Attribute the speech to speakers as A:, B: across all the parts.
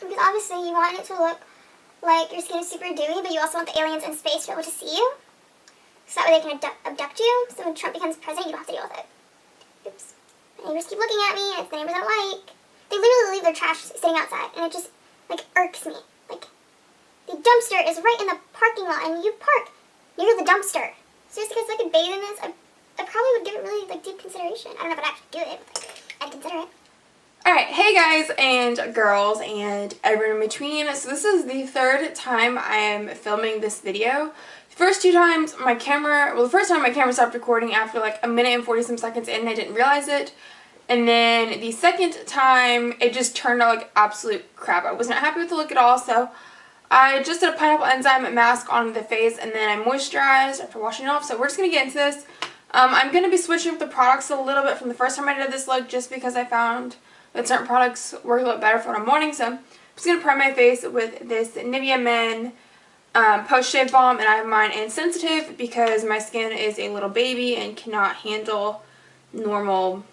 A: Because obviously you want it to look like your skin is super dewy, but you also want the aliens in space to be able to see you. So that way they can abduct you, so when Trump becomes president, you don't have to deal with it. Oops. My neighbors keep looking at me, and it's the neighbors I don't like. They literally leave their trash sitting outside, and it just, like, irks me. Like, the dumpster is right in the parking lot, and you park near the dumpster. So just because I could bathe in this, I probably would give it really, like, deep consideration. I don't know if I'd actually do it, but I'd consider it.
B: Alright, hey guys and girls and everyone in between. So this is the third time I am filming this video. The first two times my camera, well the first time my camera stopped recording after like a minute and 40 some seconds in and I didn't realize it. And then the second time it just turned out like absolute crap. I was not happy with the look at all, so I just did a pineapple enzyme mask on the face and then I moisturized after washing it off. So we're just going to get into this. I'm going to be switching up the products a little bit from the first time I did this look just because I found that certain products work a lot better for when I'm morning. So I'm just going to prime my face with this Nivea Men post-shave balm, and I have mine in sensitive because my skin is a little baby and cannot handle normal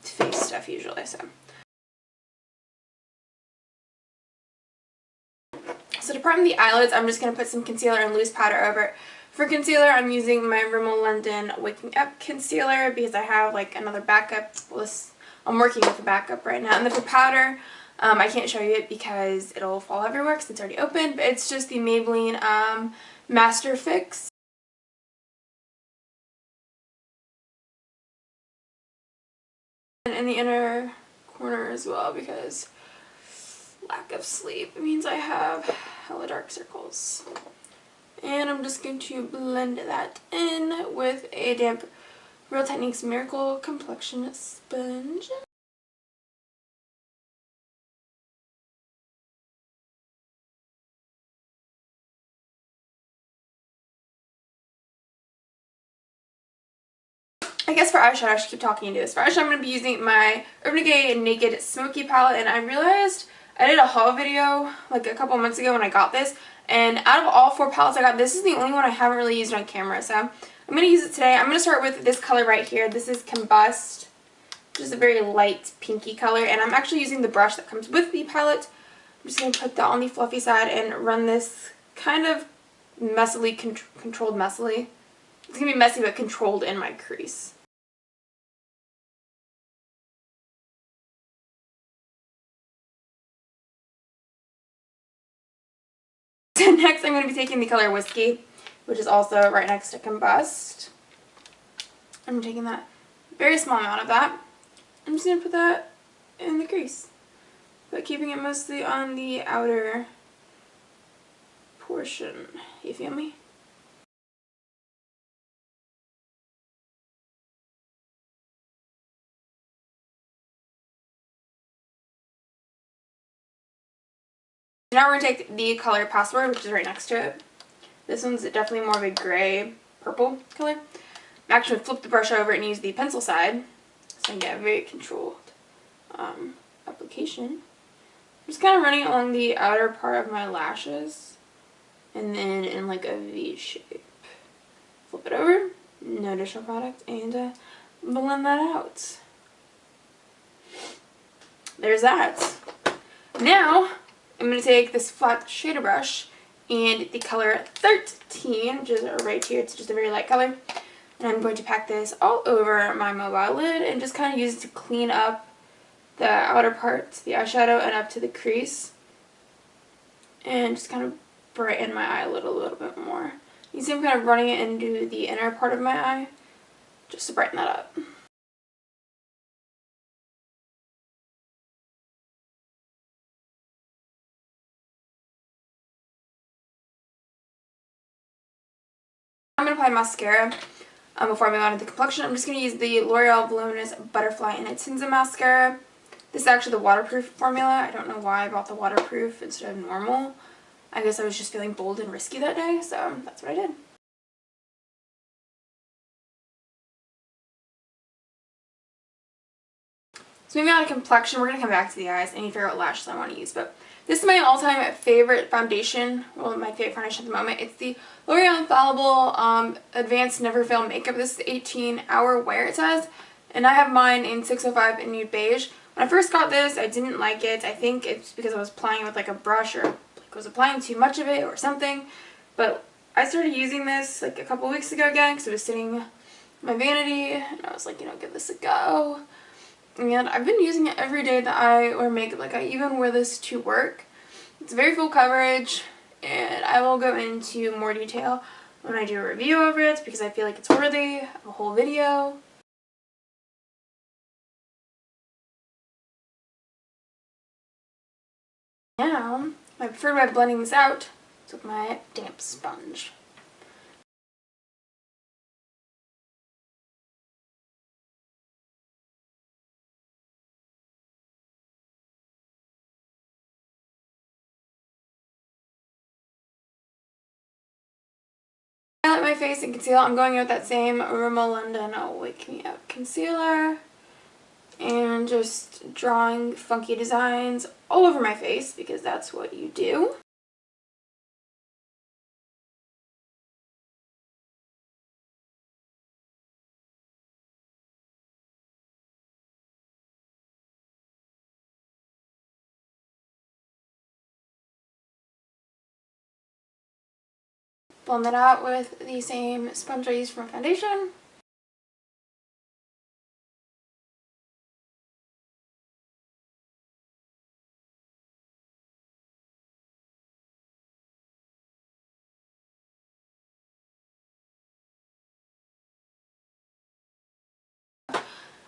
B: face stuff usually. So to prime the eyelids, I'm just going to put some concealer and loose powder over it. For concealer, I'm using my Rimmel Wake Me Up concealer because I have like another backup. Well, I'm working with a backup right now. And then for powder, I can't show you it because it'll fall everywhere because it's already open. But it's just the Maybelline Master Fix. And in the inner corner as well because lack of sleep means I have hella dark circles. And I'm just going to blend that in with a damp Real Techniques Miracle Complexion Sponge. I guess for eyeshadow, I should keep talking into this. For eyeshadow, I'm going to be using my Urban Decay Naked Smokey palette, and I realized I did a haul video like a couple months ago when I got this, and out of all four palettes I got, this is the only one I haven't really used on camera, so I'm going to use it today. I'm going to start with this color right here. This is Combust, which is a very light pinky color, and I'm actually using the brush that comes with the palette. I'm just going to put that on the fluffy side and run this kind of messily, controlled messily. It's going to be messy but controlled in my crease. So next I'm going to be taking the color Whiskey, which is also right next to Combust. I'm taking that very small amount of that. I'm just going to put that in the crease, but keeping it mostly on the outer portion. You feel me? Now we're going to take the color Password, which is right next to it. This one's definitely more of a gray purple color. I'm actually going to flip the brush over and use the pencil side so I can get a very controlled application. I'm just kind of running it along the outer part of my lashes and then in like a V shape. Flip it over, no additional product, and blend that out. There's that. Now I'm going to take this flat shader brush and the color 13, which is right here. It's just a very light color. And I'm going to pack this all over my mobile lid and just kind of use it to clean up the outer parts, the eyeshadow, and up to the crease. And just kind of brighten my eyelid a little bit more. You see I'm kind of running it into the inner part of my eye just to brighten that up. I'm going to apply mascara before I move on to the complexion. I'm just going to use the L'Oreal Voluminous Butterfly and Intenza mascara. This is actually the waterproof formula. I don't know why I bought the waterproof instead of normal. I guess I was just feeling bold and risky that day, so that's what I did. So moving on to complexion, we're going to come back to the eyes. I need to figure out what lashes I want to use, but this is my all-time favorite foundation, well, my favorite foundation at the moment. It's the L'Oreal Infallible Advanced Never Fail Makeup. This is 18-hour wear, it says, and I have mine in 605 in Nude Beige, When I first got this, I didn't like it. I think it's because I was applying it with like a brush, or like was applying too much of it or something. But I started using this like a couple weeks ago again because it was sitting in my vanity, and I was like, you know, give this a go. And I've been using it every day that I wear makeup. Like, I even wear this to work. It's very full coverage, and I will go into more detail when I do a review of it because I feel like it's worthy of a whole video. Now, I prefer by blending this out with my damp sponge. Highlight my face and conceal. I'm going in with that same Rimmel Wake Me Up concealer and just drawing funky designs all over my face because that's what you do. Blend that out with the same sponge I used for my foundation.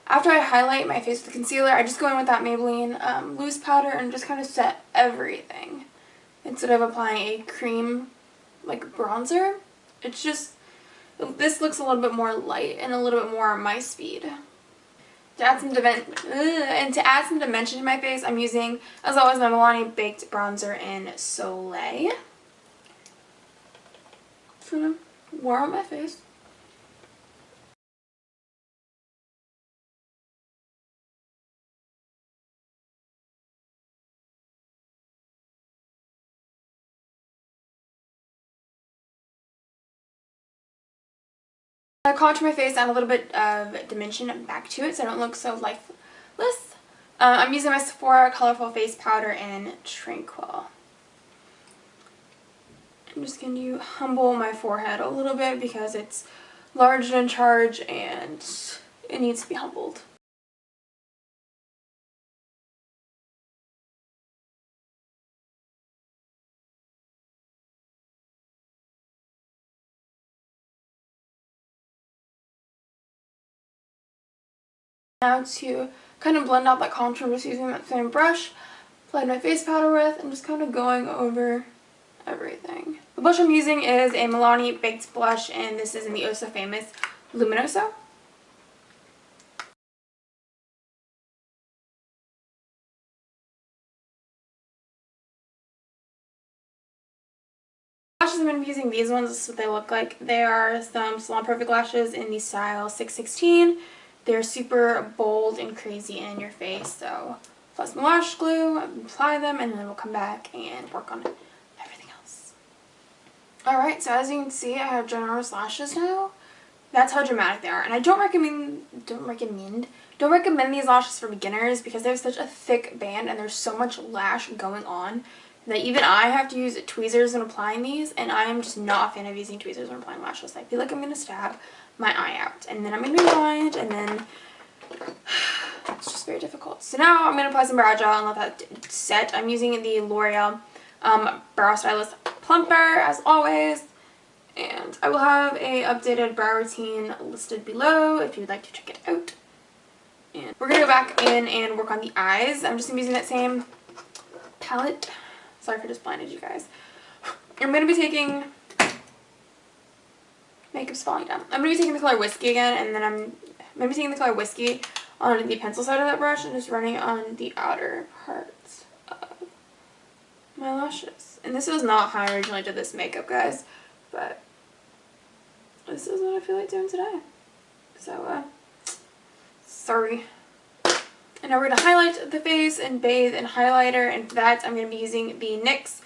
B: After I highlight my face with concealer, I just go in with that Maybelline loose powder and just kind of set everything instead of applying a cream like bronzer. It's just, this looks a little bit more light and a little bit more my speed. To add some dimension to my face, I'm using, as always, my Milani Baked Bronzer in Soleil. Just gonna wear on my face. I contour my face, add a little bit of dimension back to it so I don't look so lifeless. I'm using my Sephora Colorful Face Powder in Tranquil. I'm just going to humble my forehead a little bit because it's large and in charge and it needs to be humbled. Now to kind of blend out that contour, just using that same brush, blend my face powder with, and just kind of going over everything. The blush I'm using is a Milani Baked Blush, and this is in the oh so famous Luminoso. Lashes, I'm going to be using these ones. This is what they look like. They are some Salon Perfect lashes in the style 616. They're super bold and crazy in your face, so apply some lash glue, apply them, and then we'll come back and work on everything else. Alright, so as you can see, I have ginormous lashes now. That's how dramatic they are, and I don't recommend these lashes for beginners because they have such a thick band and there's so much lash going on that even I have to use tweezers when applying these, and I am just not a fan of using tweezers when applying lashes. I feel like I'm going to stab my eye out, and then I'm going to be blind, and then it's just very difficult. So now I'm going to apply some brow gel and let that set. I'm using the L'Oreal Brow Stylist Plumper, as always, and I will have a updated brow routine listed below if you would like to check it out. And we're going to go back in and work on the eyes. I'm just using that same palette. Sorry for just blinded you guys. I'm going to be taking... Makeup's falling down. I'm going to be taking the color Whiskey again, and then I'm going to be taking the color Whiskey on the pencil side of that brush and just running on the outer parts of my lashes. And this was not how I originally did this makeup, guys, but this is what I feel like doing today. So, sorry. And now we're going to highlight the face and bathe in highlighter, and for that I'm going to be using the NYX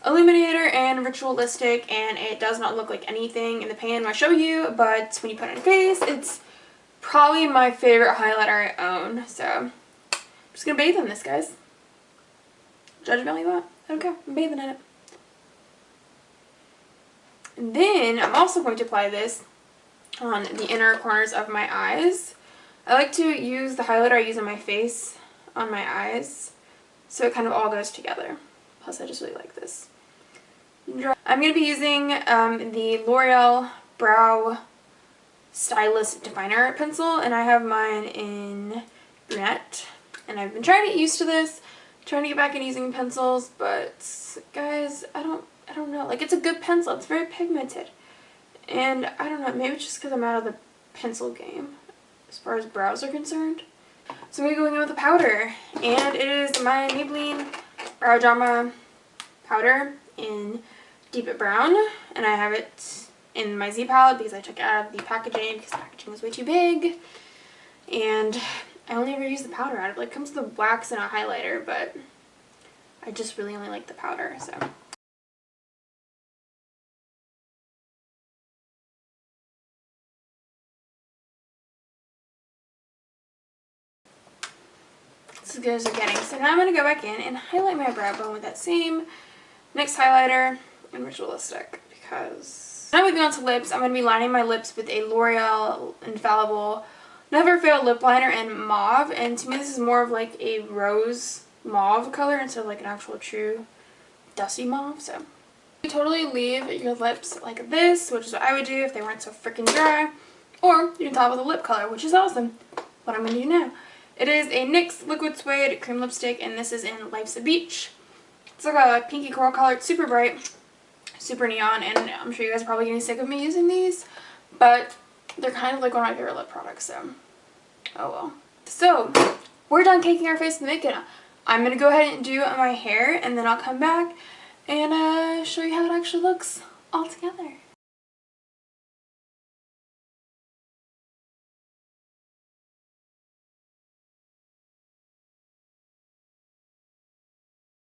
B: Illuminator and Ritualistic, and it does not look like anything in the pan when I show you, but when you put it on your face, it's probably my favorite highlighter I own. So I'm just gonna bathe in this, guys. Judge me all you want. I don't care. I'm bathing in it. And then I'm also going to apply this on the inner corners of my eyes. I like to use the highlighter I use on my face on my eyes, so it kind of all goes together. Plus, I just really like this. I'm going to be using the L'Oreal Brow Stylist Definer Pencil, and I have mine in Brunette. And I've been trying to get used to this, trying to get back into using pencils, but guys, I don't know. Like, it's a good pencil. It's very pigmented. And I don't know, maybe it's just because I'm out of the pencil game as far as brows are concerned. So I'm going to go in with a powder, and it is my Maybelline Brow Drama powder in Deep Brown, and I have it in my Z palette because I took it out of the packaging because the packaging was way too big, and I only ever use the powder out of it. Like, it comes with a wax and a highlighter, but I just really only like the powder, so. It's as good as they're getting. So now I'm going to go back in and highlight my brow bone with that same NYX highlighter in Ritualistic, because now moving on to lips, I'm going to be lining my lips with a L'Oreal Infallible Never Fail lip liner in Mauve, and to me this is more of like a rose mauve color instead of like an actual true dusty mauve. So you totally leave your lips like this, which is what I would do if they weren't so freaking dry, or you can top with a lip color, which is awesome. What I'm going to do now. It is a NYX Liquid Suede Cream Lipstick, and this is in Life's a Beach. It's like a pinky coral color. It's super bright, super neon, and I'm sure you guys are probably getting sick of me using these, but they're kind of like one of my favorite lip products, so oh well. So, we're done caking our face with makeup. I'm going to go ahead and do my hair, and then I'll come back and show you how it actually looks all together.